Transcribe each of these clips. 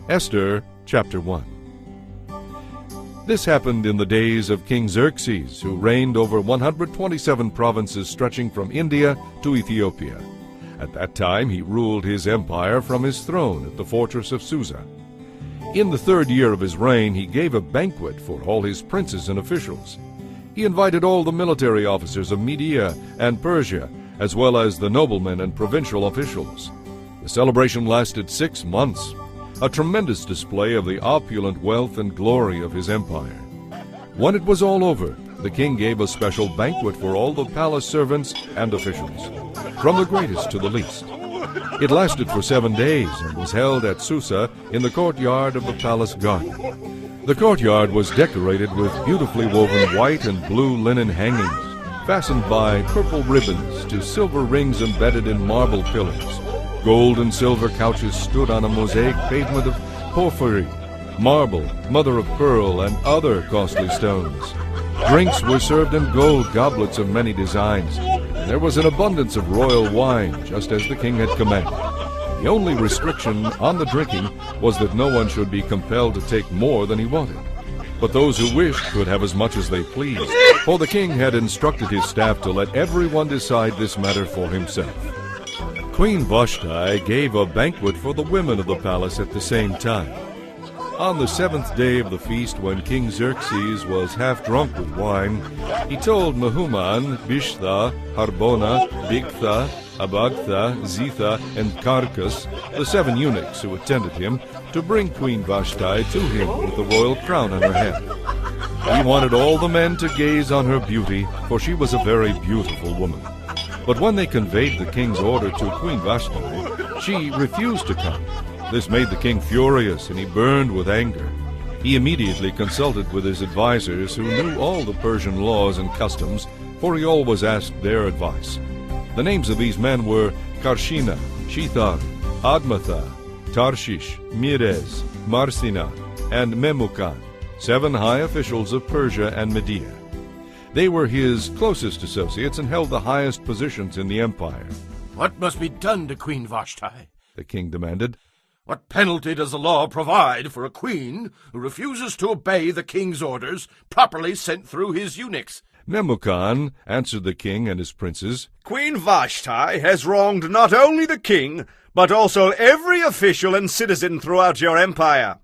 Esther chapter 1. This happened in the days of King Xerxes, who reigned over 127 provinces stretching from India to Ethiopia. At that time he ruled his empire from his throne at the fortress of Susa. In the 3rd year of his reign he gave a banquet for all his princes and officials. He invited all the military officers of Media and Persia, as well as the noblemen and provincial officials. The celebration lasted 6 months, a tremendous display of the opulent wealth and glory of his empire. When it was all over, the king gave a special banquet for all the palace servants and officials, from the greatest to the least. It lasted for 7 days and was held at Susa in the courtyard of the palace garden. The courtyard was decorated with beautifully woven white and blue linen hangings, fastened by purple ribbons to silver rings embedded in marble pillars. Gold and silver couches stood on a mosaic pavement of porphyry, marble, mother of pearl, and other costly stones. Drinks were served in gold goblets of many designs. There was an abundance of royal wine, just as the king had commanded. The only restriction on the drinking was that no one should be compelled to take more than he wanted. But those who wished could have as much as they pleased, for the king had instructed his staff to let everyone decide this matter for himself. Queen Vashti gave a banquet for the women of the palace at the same time. On the 7th day of the feast, when King Xerxes was half drunk with wine, he told Mehuman, Bishtha, Harbona, Bigtha, Abagtha, Zitha, and Carcas, the 7 eunuchs who attended him, to bring Queen Vashti to him with the royal crown on her head. He wanted all the men to gaze on her beauty, for she was a very beautiful woman. But when they conveyed the king's order to Queen Vashti, she refused to come. This made the king furious, and he burned with anger. He immediately consulted with his advisers, who knew all the Persian laws and customs, for he always asked their advice. The names of these men were Karshina, Shethar, Admatha, Tarshish, Meres, Marsina, and Memucan, 7 high officials of Persia and Media. They were his closest associates and held the highest positions in the empire. "What must be done to Queen Vashti?" the king demanded. "What penalty does the law provide for a queen who refuses to obey the king's orders properly sent through his eunuchs?" Memucan answered the king and his princes. "Queen Vashti has wronged not only the king, but also every official and citizen throughout your empire.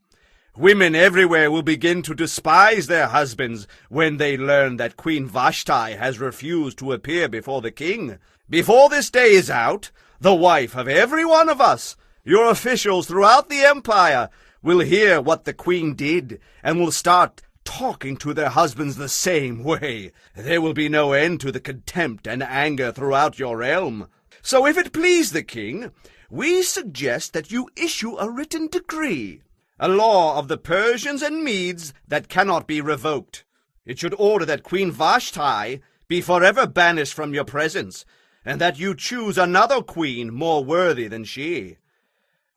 Women everywhere will begin to despise their husbands when they learn that Queen Vashti has refused to appear before the king. Before this day is out, the wife of every one of us, your officials throughout the empire, will hear what the queen did and will start talking to their husbands the same way. There will be no end to the contempt and anger throughout your realm. So if it please the king, we suggest that you issue a written decree, a law of the Persians and Medes that cannot be revoked. It should order that Queen Vashti be forever banished from your presence, and that you choose another queen more worthy than she.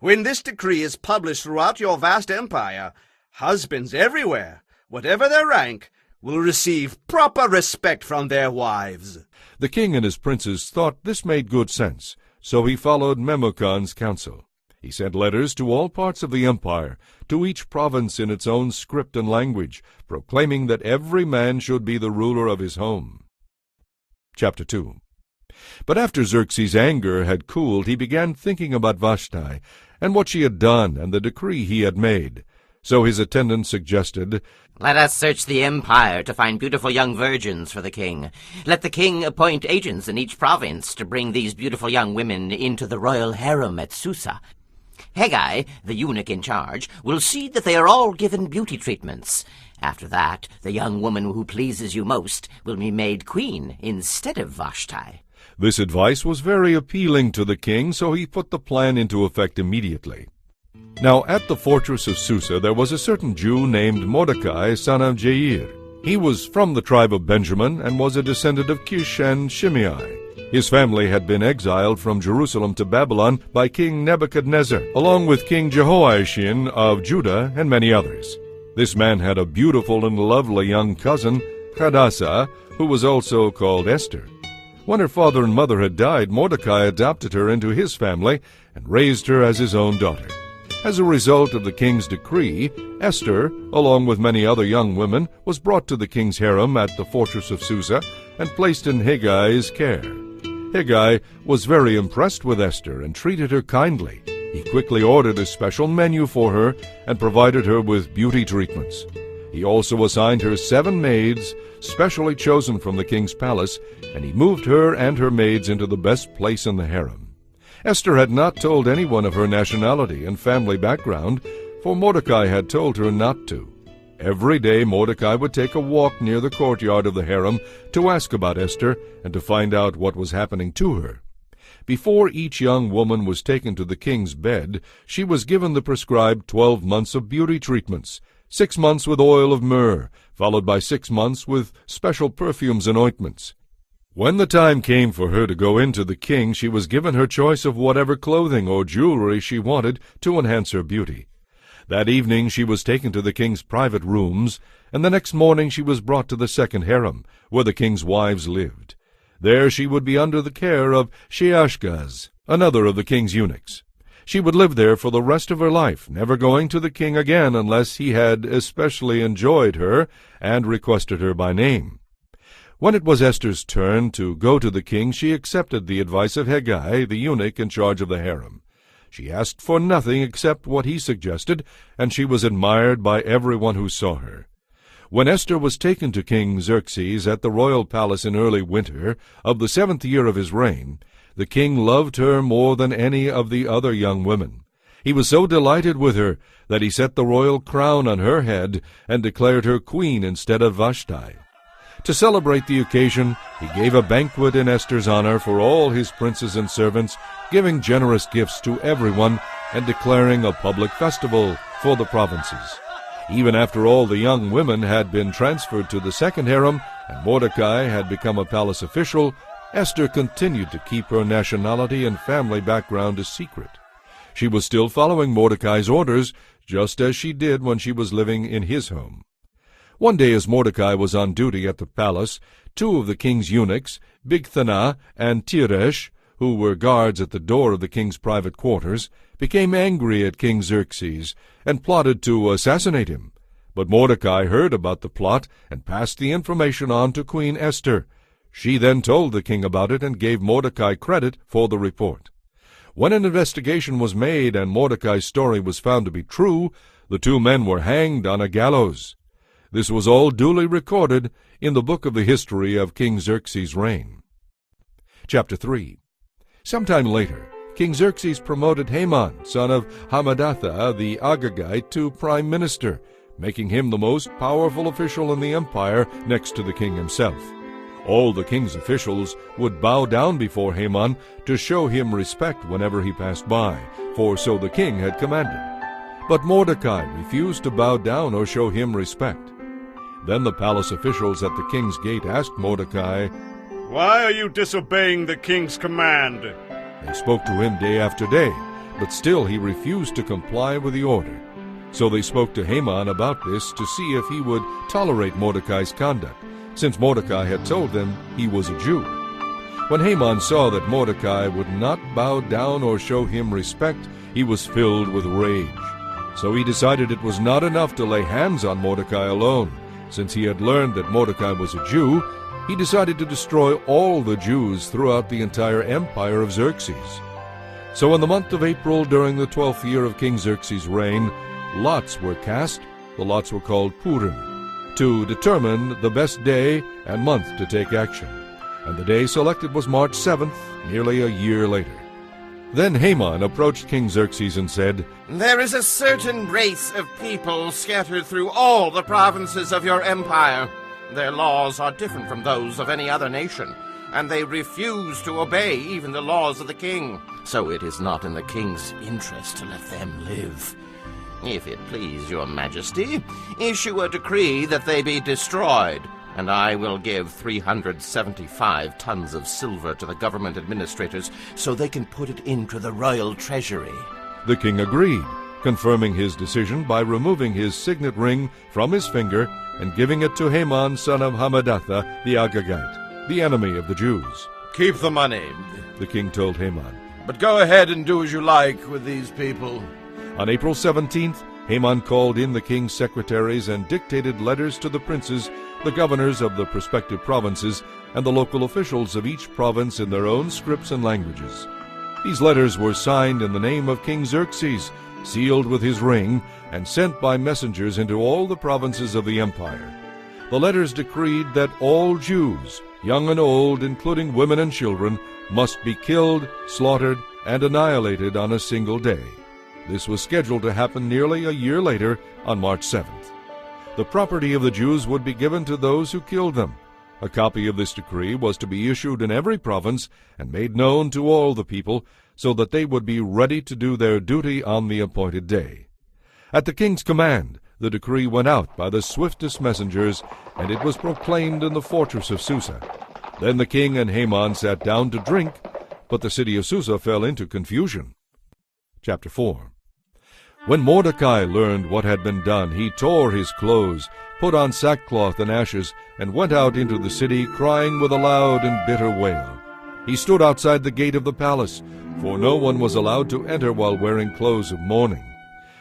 When this decree is published throughout your vast empire, husbands everywhere, whatever their rank, will receive proper respect from their wives." The king and his princes thought this made good sense, so he followed Memucan's counsel. He sent letters to all parts of the empire, to each province in its own script and language, proclaiming that every man should be the ruler of his home. Chapter 2. But after Xerxes' anger had cooled, he began thinking about Vashti, and what she had done, and the decree he had made. So his attendants suggested, "Let us search the empire to find beautiful young virgins for the king. Let the king appoint agents in each province to bring these beautiful young women into the royal harem at Susa. Hegai, the eunuch in charge, will see that they are all given beauty treatments. After that, the young woman who pleases you most will be made queen instead of Vashti." This advice was very appealing to the king, so he put the plan into effect immediately. Now at the fortress of Susa there was a certain Jew named Mordecai, son of Jair. He was from the tribe of Benjamin, and was a descendant of Kish and Shimei. His family had been exiled from Jerusalem to Babylon by King Nebuchadnezzar, along with King Jehoiachin of Judah and many others. This man had a beautiful and lovely young cousin, Hadassah, who was also called Esther. When her father and mother had died, Mordecai adopted her into his family and raised her as his own daughter. As a result of the king's decree, Esther, along with many other young women, was brought to the king's harem at the fortress of Susa and placed in Heggai's care. Heggai was very impressed with Esther and treated her kindly. He quickly ordered a special menu for her and provided her with beauty treatments. He also assigned her 7 maids, specially chosen from the king's palace, and he moved her and her maids into the best place in the harem. Esther had not told anyone of her nationality and family background, for Mordecai had told her not to. Every day Mordecai would take a walk near the courtyard of the harem to ask about Esther and to find out what was happening to her. Before each young woman was taken to the king's bed, she was given the prescribed 12 months of beauty treatments, 6 months with oil of myrrh, followed by 6 months with special perfumes and ointments. When the time came for her to go in to the king, she was given her choice of whatever clothing or jewelry she wanted to enhance her beauty. That evening she was taken to the king's private rooms, and the next morning she was brought to the second harem, where the king's wives lived. There she would be under the care of Sheashgaz, another of the king's eunuchs. She would live there for the rest of her life, never going to the king again unless he had especially enjoyed her and requested her by name. When it was Esther's turn to go to the king, she accepted the advice of Heggai, the eunuch in charge of the harem. She asked for nothing except what he suggested, and she was admired by everyone who saw her. When Esther was taken to King Xerxes at the royal palace in early winter of the 7th year of his reign, the king loved her more than any of the other young women. He was so delighted with her that he set the royal crown on her head and declared her queen instead of Vashti. To celebrate the occasion, he gave a banquet in Esther's honor for all his princes and servants, giving generous gifts to everyone and declaring a public festival for the provinces. Even after all the young women had been transferred to the second harem and Mordecai had become a palace official, Esther continued to keep her nationality and family background a secret. She was still following Mordecai's orders, just as she did when she was living in his home. One day as Mordecai was on duty at the palace, 2 of the king's eunuchs, Bigthana and Teresh, who were guards at the door of the king's private quarters, became angry at King Xerxes and plotted to assassinate him. But Mordecai heard about the plot and passed the information on to Queen Esther. She then told the king about it and gave Mordecai credit for the report. When an investigation was made and Mordecai's story was found to be true, the 2 men were hanged on a gallows. This was all duly recorded in the book of the history of King Xerxes' reign. Chapter 3. Sometime later, King Xerxes promoted Haman, son of Hammedatha the Agagite, to prime minister, making him the most powerful official in the empire next to the king himself. All the king's officials would bow down before Haman to show him respect whenever he passed by, for so the king had commanded. But Mordecai refused to bow down or show him respect. Then the palace officials at the king's gate asked Mordecai, "Why are you disobeying the king's command?" They spoke to him day after day, but still he refused to comply with the order. So they spoke to Haman about this to see if he would tolerate Mordecai's conduct, since Mordecai had told them he was a Jew. When Haman saw that Mordecai would not bow down or show him respect, he was filled with rage. So he decided it was not enough to lay hands on Mordecai alone. Since he had learned that Mordecai was a Jew, he decided to destroy all the Jews throughout the entire empire of Xerxes. So in the month of April, during the 12th year of King Xerxes' reign, lots were cast, the lots were called Purim, to determine the best day and month to take action. And the day selected was March 7th, nearly a year later. Then Haman approached King Xerxes and said, "There is a certain race of people scattered through all the provinces of your empire. Their laws are different from those of any other nation, and they refuse to obey even the laws of the king. So it is not in the king's interest to let them live. If it please your majesty, issue a decree that they be destroyed, and I will give 375 tons of silver to the government administrators so they can put it into the royal treasury." The king agreed, confirming his decision by removing his signet ring from his finger and giving it to Haman, son of Hammedatha the Agagite, the enemy of the Jews. "Keep the money, The king told Haman, but go ahead and do as you like with these people. On April 17th, Haman called in the king's secretaries and dictated letters to the princes, the governors of the prospective provinces, and the local officials of each province in their own scripts and languages. These letters were signed in the name of King Xerxes, sealed with his ring, and sent by messengers into all the provinces of the empire. The letters decreed that all Jews, young and old, including women and children, must be killed, slaughtered, and annihilated on a single day. This was scheduled to happen nearly a year later, on March 7th. The property of the Jews would be given to those who killed them. A copy of this decree was to be issued in every province and made known to all the people, so that they would be ready to do their duty on the appointed day. At the king's command, the decree went out by the swiftest messengers, and it was proclaimed in the fortress of Susa. Then the king and Haman sat down to drink, but the city of Susa fell into confusion. Chapter 4. When Mordecai learned what had been done, he tore his clothes, put on sackcloth and ashes, and went out into the city, crying with a loud and bitter wail. He stood outside the gate of the palace, for no one was allowed to enter while wearing clothes of mourning.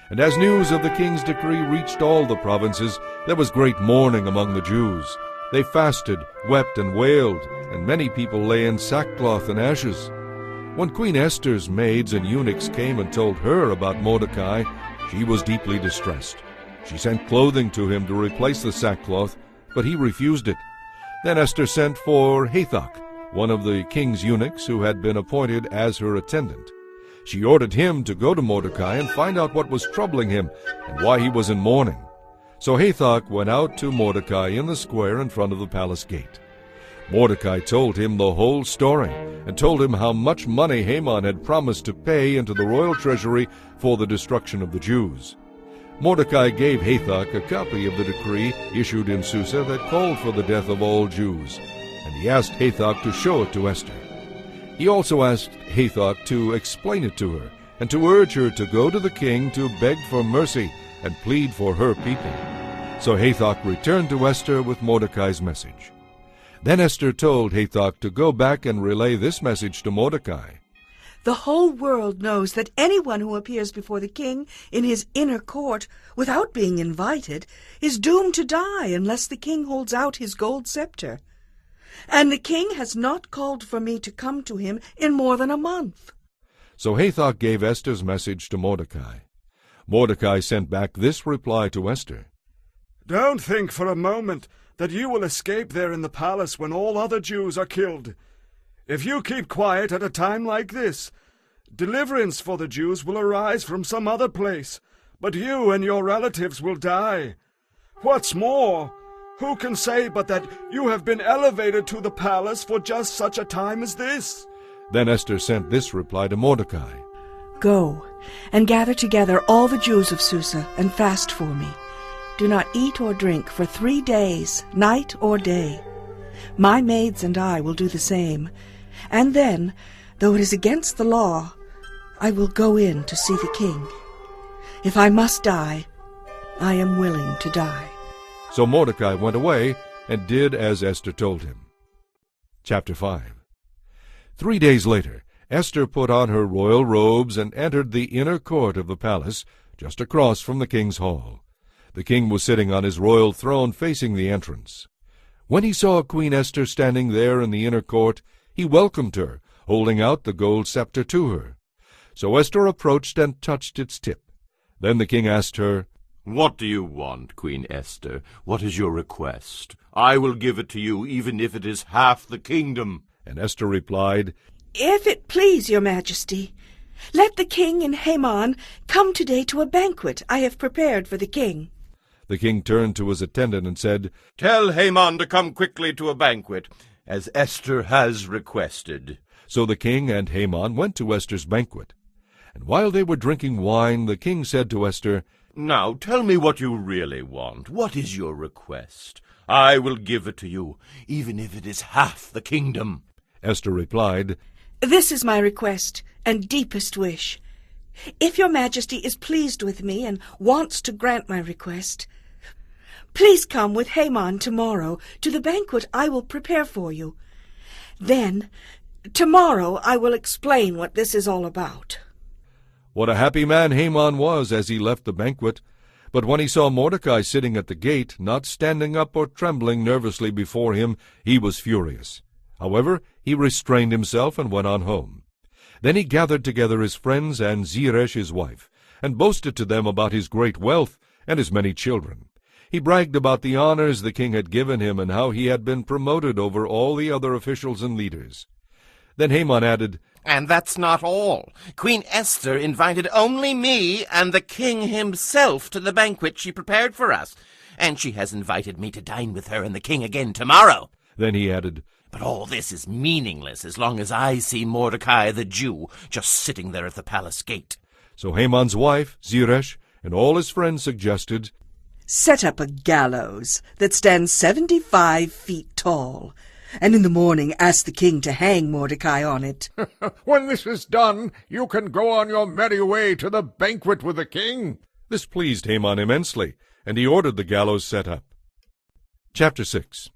And as news of the king's decree reached all the provinces, there was great mourning among the Jews. They fasted, wept, and wailed, and many people lay in sackcloth and ashes. When Queen Esther's maids and eunuchs came and told her about Mordecai, she was deeply distressed. She sent clothing to him to replace the sackcloth, but he refused it. Then Esther sent for Hathach, one of the king's eunuchs who had been appointed as her attendant. She ordered him to go to Mordecai and find out what was troubling him and why he was in mourning. So Hathach went out to Mordecai in the square in front of the palace gate. Mordecai told him the whole story and told him how much money Haman had promised to pay into the royal treasury for the destruction of the Jews. Mordecai gave Hathach a copy of the decree issued in Susa that called for the death of all Jews, and he asked Hathach to show it to Esther. He also asked Hathach to explain it to her and to urge her to go to the king to beg for mercy and plead for her people. So Hathach returned to Esther with Mordecai's message. Then Esther told Hathach to go back and relay this message to Mordecai. The whole world knows that anyone who appears before the king in his inner court without being invited is doomed to die unless the king holds out his gold scepter. And the king has not called for me to come to him in more than a month. So Hathach gave Esther's message to Mordecai. Mordecai sent back this reply to Esther. Don't think for a moment that you will escape there in the palace when all other Jews are killed. If you keep quiet at a time like this, deliverance for the Jews will arise from some other place, but you and your relatives will die. What's more, who can say but that you have been elevated to the palace for just such a time as this? Then Esther sent this reply to Mordecai. Go and gather together all the Jews of Susa and fast for me. Do not eat or drink for 3 days, night or day. My maids and I will do the same. And then, though it is against the law, I will go in to see the king. If I must die, I am willing to die. So Mordecai went away and did as Esther told him. Chapter 5. 3 days later, Esther put on her royal robes and entered the inner court of the palace, just across from the king's hall. The king was sitting on his royal throne facing the entrance. When he saw Queen Esther standing there in the inner court, he welcomed her, holding out the gold scepter to her. So Esther approached and touched its tip. Then the king asked her, What do you want, Queen Esther? What is your request? I will give it to you, even if it is half the kingdom. And Esther replied, If it please your majesty, let the king and Haman come today to a banquet I have prepared for the king. The king turned to his attendant and said, Tell Haman to come quickly to a banquet, as Esther has requested. So the king and Haman went to Esther's banquet. And while they were drinking wine, the king said to Esther, Now tell me what you really want. What is your request? I will give it to you, even if it is half the kingdom. Esther replied, This is my request and deepest wish. If your majesty is pleased with me and wants to grant my request, please come with Haman tomorrow to the banquet I will prepare for you. Then, tomorrow I will explain what this is all about. What a happy man Haman was as he left the banquet! But when he saw Mordecai sitting at the gate, not standing up or trembling nervously before him, he was furious. However, he restrained himself and went on home. Then he gathered together his friends and Zeresh his wife, and boasted to them about his great wealth and his many children. He bragged about the honors the king had given him and how he had been promoted over all the other officials and leaders. Then Haman added, And that's not all. Queen Esther invited only me and the king himself to the banquet she prepared for us, and she has invited me to dine with her and the king again tomorrow. Then he added, But all this is meaningless as long as I see Mordecai the Jew just sitting there at the palace gate. So Haman's wife, Zeresh, and all his friends suggested, Set up a gallows that stands 75 feet tall, and in the morning ask the king to hang Mordecai on it. When this is done, you can go on your merry way to the banquet with the king. This pleased Haman immensely, and he ordered the gallows set up. Chapter 6.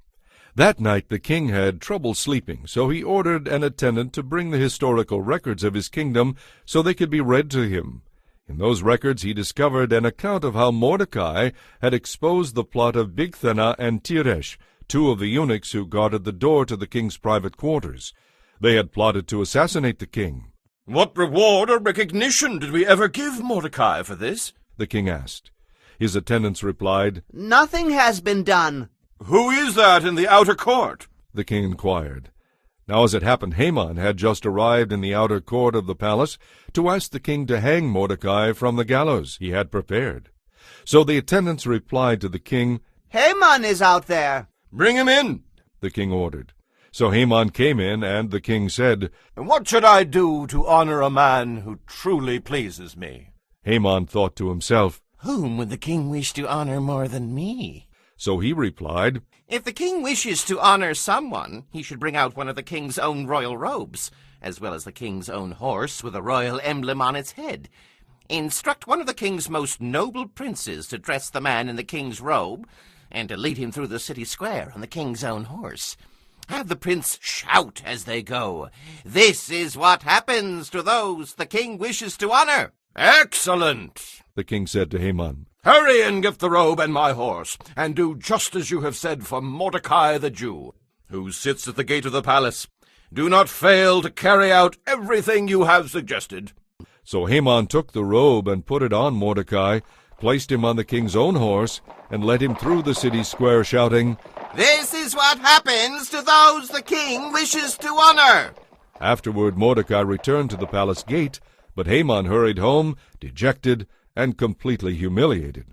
That night the king had trouble sleeping, so he ordered an attendant to bring the historical records of his kingdom so they could be read to him. In those records he discovered an account of how Mordecai had exposed the plot of Bigthana and Teresh, two of the eunuchs who guarded the door to the king's private quarters. They had plotted to assassinate the king. What reward or recognition did we ever give Mordecai for this? The king asked. His attendants replied, Nothing has been done. Who is that in the outer court? The king inquired. Now as it happened, Haman had just arrived in the outer court of the palace to ask the king to hang Mordecai from the gallows he had prepared. So the attendants replied to the king, Haman is out there. Bring him in. The king ordered. So Haman came in, and the king said, What should I do to honor a man who truly pleases me? Haman thought to himself, Whom would the king wish to honor more than me? So he replied, If the king wishes to honor someone, he should bring out one of the king's own royal robes, as well as the king's own horse with a royal emblem on its head. Instruct one of the king's most noble princes to dress the man in the king's robe, and to lead him through the city square on the king's own horse. Have the prince shout as they go, This is what happens to those the king wishes to honor. Excellent, the king said to Haman. Hurry and get the robe and my horse, and do just as you have said for Mordecai the Jew, who sits at the gate of the palace. Do not fail to carry out everything you have suggested. So Haman took the robe and put it on Mordecai, placed him on the king's own horse, and led him through the city square, shouting, This is what happens to those the king wishes to honor. Afterward Mordecai returned to the palace gate, but Haman hurried home, dejected, and completely humiliated.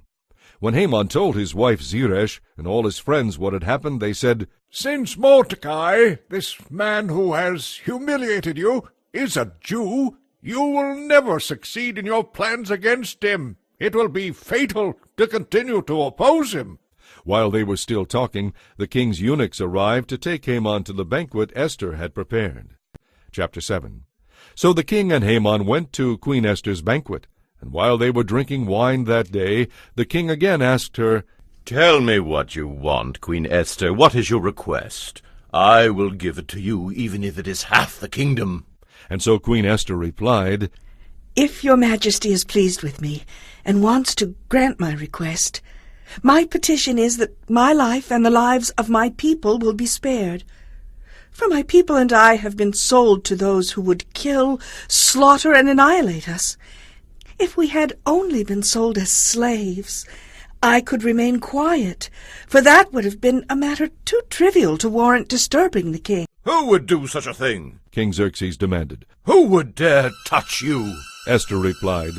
When Haman told his wife Zeresh and all his friends what had happened, they said, Since Mordecai, this man who has humiliated you, is a Jew, you will never succeed in your plans against him. It will be fatal to continue to oppose him. While they were still talking, the king's eunuchs arrived to take Haman to the banquet Esther had prepared. Chapter 7. So the king and Haman went to Queen Esther's banquet. And while they were drinking wine that day, the king again asked her, Tell me what you want, Queen Esther. What is your request? I will give it to you, even if it is half the kingdom. And so Queen Esther replied, If your majesty is pleased with me and wants to grant my request, my petition is that my life and the lives of my people will be spared. For my people and I have been sold to those who would kill, slaughter, and annihilate us. If we had only been sold as slaves, I could remain quiet, for that would have been a matter too trivial to warrant disturbing the king. Who would do such a thing? King Xerxes demanded. Who would dare touch you? Esther replied.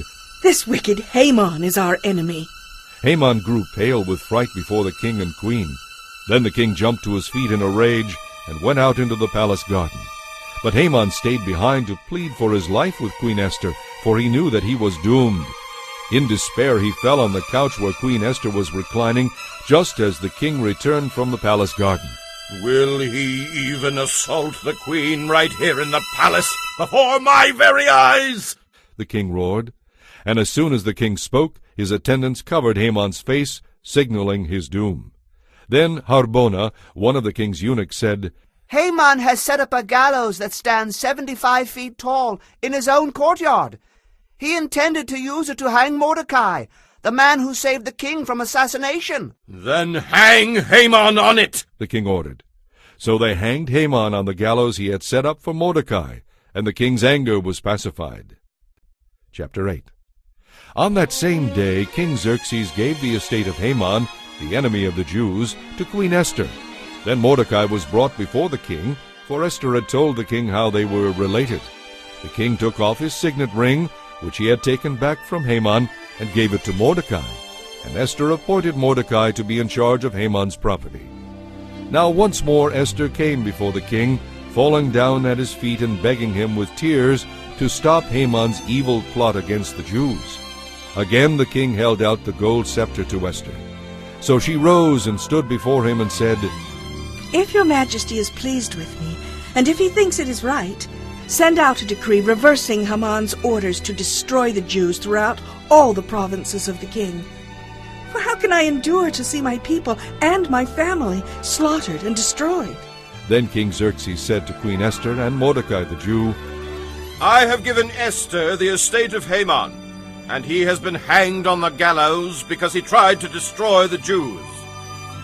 This wicked Haman is our enemy. Haman grew pale with fright before the king and queen. Then the king jumped to his feet in a rage and went out into the palace garden. But Haman stayed behind to plead for his life with Queen Esther, for he knew that he was doomed. In despair he fell on the couch where Queen Esther was reclining, just as the king returned from the palace garden. Will he even assault the queen right here in the palace before my very eyes? The king roared. And as soon as the king spoke, his attendants covered Haman's face, signaling his doom. Then Harbona, one of the king's eunuchs, said, Haman has set up a gallows that stands 75 feet tall in his own courtyard. He intended to use it to hang Mordecai, the man who saved the king from assassination. Then hang Haman on it! the king ordered. So they hanged Haman on the gallows he had set up for Mordecai, and the king's anger was pacified. Chapter 8. On that same day King Xerxes gave the estate of Haman, the enemy of the Jews, to Queen Esther. Then Mordecai was brought before the king, for Esther had told the king how they were related. The king took off his signet ring, which he had taken back from Haman, and gave it to Mordecai. And Esther appointed Mordecai to be in charge of Haman's property. Now once more Esther came before the king, falling down at his feet and begging him with tears to stop Haman's evil plot against the Jews. Again the king held out the gold scepter to Esther. So she rose and stood before him and said, If your majesty is pleased with me, and if he thinks it is right, send out a decree reversing Haman's orders to destroy the Jews throughout all the provinces of the king. For how can I endure to see my people and my family slaughtered and destroyed? Then King Xerxes said to Queen Esther and Mordecai the Jew, I have given Esther the estate of Haman, and he has been hanged on the gallows because he tried to destroy the Jews.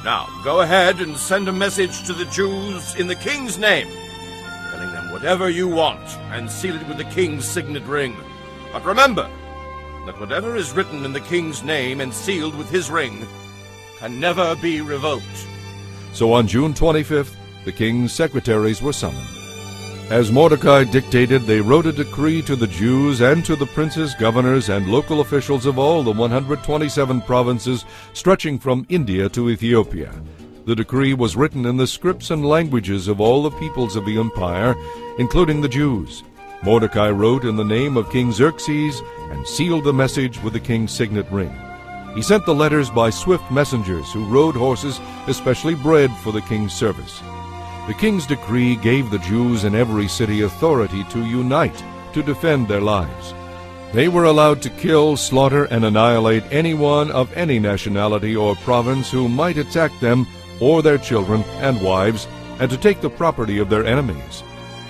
Now go ahead and send a message to the Jews in the king's name, telling them whatever you want, and seal it with the king's signet ring. But remember that whatever is written in the king's name and sealed with his ring can never be revoked. So on June 25th, the king's secretaries were summoned. As Mordecai dictated, they wrote a decree to the Jews and to the princes, governors, and local officials of all the 127 provinces stretching from India to Ethiopia. The decree was written in the scripts and languages of all the peoples of the empire, including the Jews. Mordecai wrote in the name of King Xerxes and sealed the message with the king's signet ring. He sent the letters by swift messengers who rode horses especially bred for the king's service. The king's decree gave the Jews in every city authority to unite to defend their lives. They were allowed to kill, slaughter, and annihilate anyone of any nationality or province who might attack them or their children and wives, and to take the property of their enemies.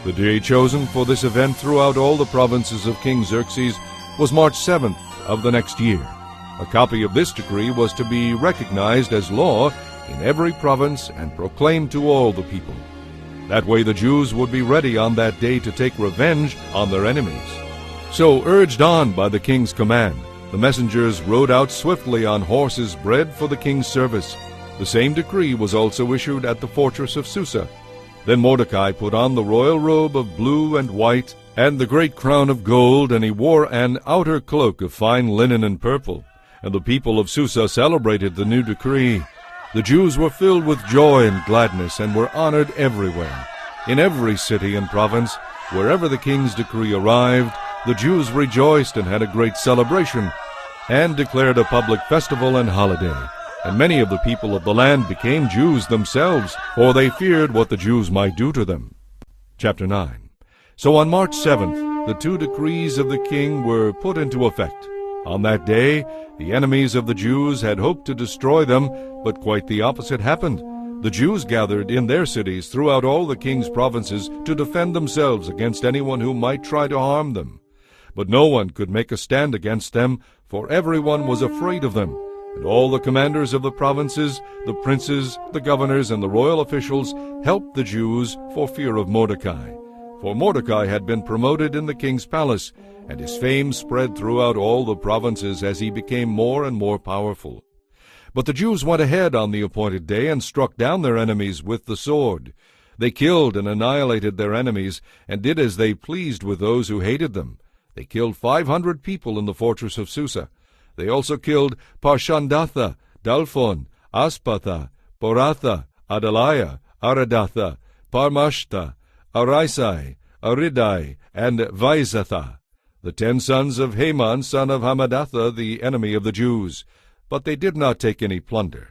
The day chosen for this event throughout all the provinces of King Xerxes was March 7th of the next year. A copy of this decree was to be recognized as law in every province and proclaimed to all the people. That way the Jews would be ready on that day to take revenge on their enemies. So, urged on by the king's command, the messengers rode out swiftly on horses bred for the king's service. The same decree was also issued at the fortress of Susa. Then Mordecai put on the royal robe of blue and white, and the great crown of gold, and he wore an outer cloak of fine linen and purple. And the people of Susa celebrated the new decree. The Jews were filled with joy and gladness, and were honored everywhere. In every city and province, wherever the king's decree arrived, the Jews rejoiced and had a great celebration, and declared a public festival and holiday. And many of the people of the land became Jews themselves, for they feared what the Jews might do to them. Chapter 9. So on March 7th, the two decrees of the king were put into effect. On that day, the enemies of the Jews had hoped to destroy them, but quite the opposite happened. The Jews gathered in their cities throughout all the king's provinces to defend themselves against anyone who might try to harm them. But no one could make a stand against them, for everyone was afraid of them. And all the commanders of the provinces, the princes, the governors, and the royal officials helped the Jews for fear of Mordecai. For Mordecai had been promoted in the king's palace, and his fame spread throughout all the provinces as he became more and more powerful. But the Jews went ahead on the appointed day and struck down their enemies with the sword. They killed and annihilated their enemies, and did as they pleased with those who hated them. They killed 500 people in the fortress of Susa. They also killed Parshandatha, Dalphon, Aspatha, Poratha, Adaliah, Aradatha, Parmashta, Arisai, Aridai, and Vaizatha, the 10 sons of Haman, son of Hammedatha, the enemy of the Jews. But they did not take any plunder.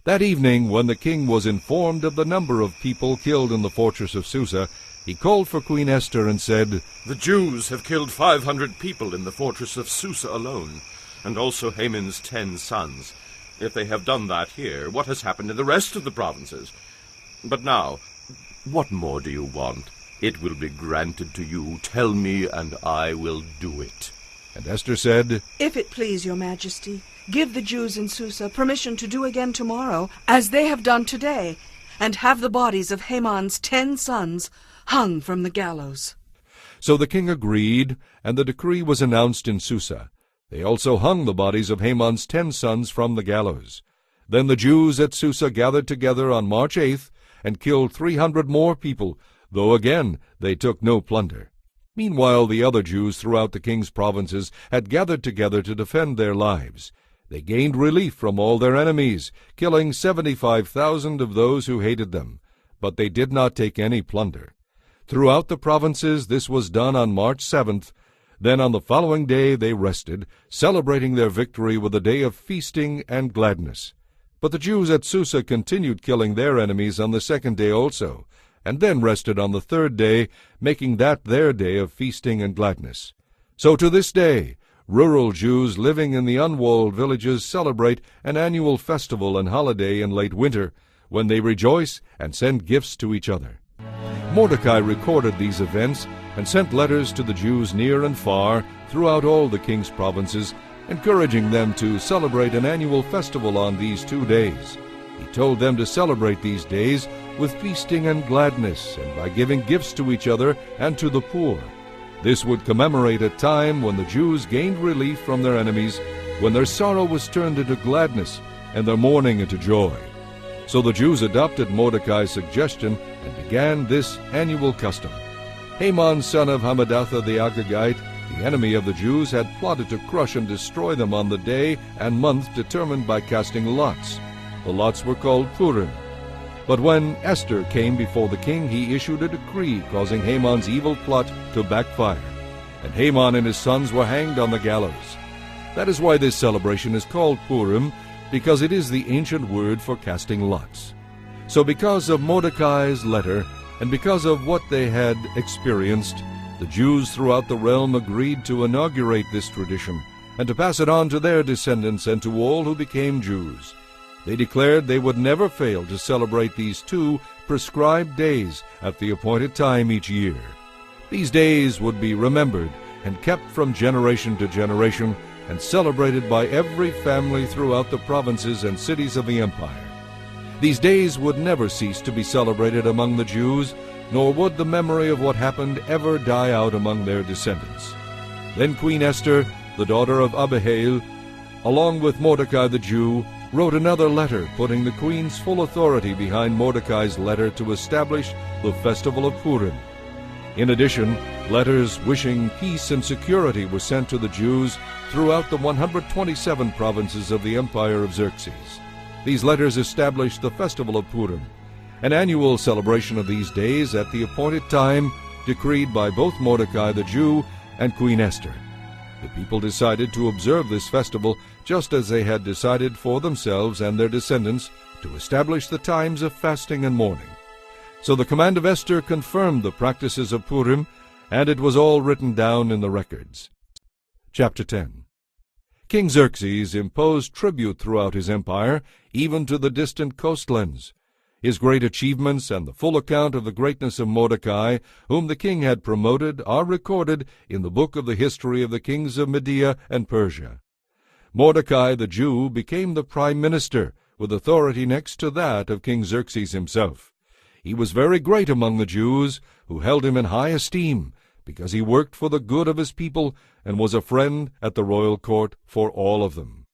That evening, when the king was informed of the number of people killed in the fortress of Susa, he called for Queen Esther and said, The Jews have killed 500 people in the fortress of Susa alone, and also Haman's 10 sons. If they have done that here, what has happened in the rest of the provinces? But now, what more do you want? It will be granted to you. Tell me, and I will do it. And Esther said, If it please your majesty, give the Jews in Susa permission to do again tomorrow, as they have done today, and have the bodies of Haman's 10 sons hung from the gallows. So the king agreed, and the decree was announced in Susa. They also hung the bodies of Haman's 10 sons from the gallows. Then the Jews at Susa gathered together on March 8th and killed 300 more people, though again they took no plunder. Meanwhile the other Jews throughout the king's provinces had gathered together to defend their lives. They gained relief from all their enemies, killing 75,000 of those who hated them. But they did not take any plunder. Throughout the provinces this was done on March 7th. Then on the following day they rested, celebrating their victory with a day of feasting and gladness. But the Jews at Susa continued killing their enemies on the second day also, and then rested on the third day, making that their day of feasting and gladness. So to this day, rural Jews living in the unwalled villages celebrate an annual festival and holiday in late winter, when they rejoice and send gifts to each other. Mordecai recorded these events and sent letters to the Jews near and far throughout all the king's provinces, encouraging them to celebrate an annual festival on these 2 days. He told them to celebrate these days with feasting and gladness, and by giving gifts to each other and to the poor. This would commemorate a time when the Jews gained relief from their enemies, when their sorrow was turned into gladness and their mourning into joy. So the Jews adopted Mordecai's suggestion and began this annual custom. Haman, son of Hammedatha the Agagite, the enemy of the Jews, had plotted to crush and destroy them on the day and month determined by casting lots. The lots were called Purim. But when Esther came before the king, he issued a decree causing Haman's evil plot to backfire, and Haman and his sons were hanged on the gallows. That is why this celebration is called Purim, because it is the ancient word for casting lots. So because of Mordecai's letter, and because of what they had experienced, the Jews throughout the realm agreed to inaugurate this tradition, and to pass it on to their descendants and to all who became Jews. They declared they would never fail to celebrate these 2 prescribed days at the appointed time each year. These days would be remembered and kept from generation to generation, and celebrated by every family throughout the provinces and cities of the empire. These days would never cease to be celebrated among the Jews, nor would the memory of what happened ever die out among their descendants. Then Queen Esther, the daughter of Abihail, along with Mordecai the Jew, wrote another letter putting the queen's full authority behind Mordecai's letter to establish the festival of Purim. In addition, letters wishing peace and security were sent to the Jews throughout the 127 provinces of the empire of Xerxes. These letters established the festival of Purim, an annual celebration of these days at the appointed time decreed by both Mordecai the Jew and Queen Esther. The people decided to observe this festival just as they had decided for themselves and their descendants to establish the times of fasting and mourning. So the command of Esther confirmed the practices of Purim, and it was all written down in the records. Chapter 10. King Xerxes imposed tribute throughout his empire, even to the distant coastlands. His great achievements and the full account of the greatness of Mordecai, whom the king had promoted, are recorded in the book of the history of the kings of Media and Persia. Mordecai the Jew became the prime minister, with authority next to that of King Xerxes himself. He was very great among the Jews, who held him in high esteem, because he worked for the good of his people and was a friend at the royal court for all of them.